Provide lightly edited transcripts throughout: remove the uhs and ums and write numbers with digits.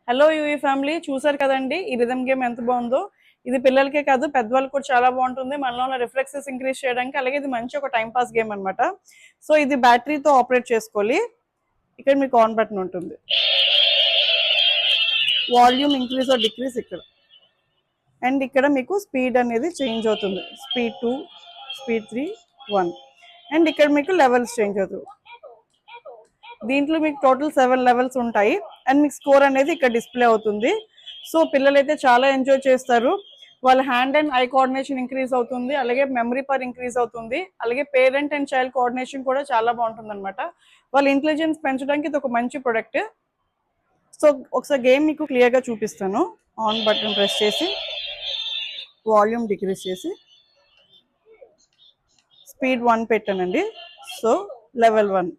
Hello UE family, చూసారు కదండి ఈ రిథమ్ గేమ్ ఎంత బాగుందో. ఇది పిల్లలకే కాదు పెద్దవాళ్ళకి కూడా చాలా బాగుంటుంది. మనలో ఉన్న రిఫ్లెక్సెస్ ఇంక్రీజ్ చేయడానికి. అలాగే ఇది మంచి ఒక టైం పాస్ గేమ్ అనమాట. సో ఇది బ్యాటరీతో ఆపరేట్ చేసుకోవాలి. ఇక్కడ మీకు ఆన్ బటన్ ఉంటుంది, వాల్యూమ్ ఇంక్రీజ్ ఆర్ డిక్రీజ్ ఇక్కడ. అండ్ ఇక్కడ మీకు స్పీడ్ అనేది చేంజ్ అవుతుంది, స్పీడ్ 2, స్పీడ్ 3, 1. అండ్ ఇక్కడ మీకు లెవెల్స్ చేంజ్ అవుతుంది. దీంట్లో మీకు టోటల్ 7 లెవెల్స్ ఉంటాయి. అండ్ మీకు స్కోర్ అనేది ఇక్కడ డిస్ప్లే అవుతుంది. సో పిల్లలైతే చాలా ఎంజాయ్ చేస్తారు. వాళ్ళ hand and I coordination increase అవుతుంది, అలాగే మెమరీ పవర్ ఇంక్రీజ్ అవుతుంది, అలాగే పేరెంట్ అండ్ చైల్డ్ కోఆర్డినేషన్ కూడా చాలా బాగుంటుంది అనమాట. వాళ్ళ ఇంటెలిజెన్స్ పెంచడానికి ఇది ఒక మంచి ప్రొడక్ట్. సో ఒకసారి గేమ్ మీకు క్లియర్గా చూపిస్తాను. ఆన్ బటన్ ప్రెస్ చేసి వాల్యూమ్ డిక్రీజ్ చేసి స్పీడ్ 1 పెట్టానండి. సో లెవెల్ 1,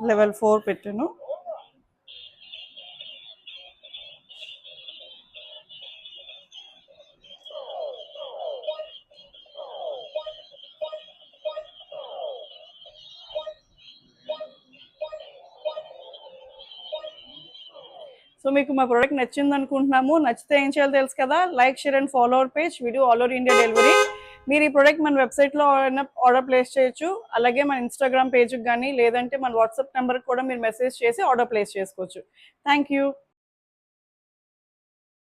లెవెల్ 4 పెట్టాను. సో మీకు మా ప్రోడక్ట్ నచ్చింది అనుకుంటున్నాము. నచ్చితే ఏం చేయాలో తెలుసు కదా, like, share and follow our page. Video all over India delivery. మీరు ఈ ప్రోడక్ట్ మన వెబ్సైట్లో ఆర్డర్ ప్లేస్ చేయొచ్చు. అలాగే మన ఇన్స్టాగ్రామ్ పేజ్కి కానీ లేదంటే మన వాట్సాప్ నెంబర్కి కూడా మీరు మెసేజ్ చేసి ఆర్డర్ ప్లేస్ చేసుకోవచ్చు. Thank you.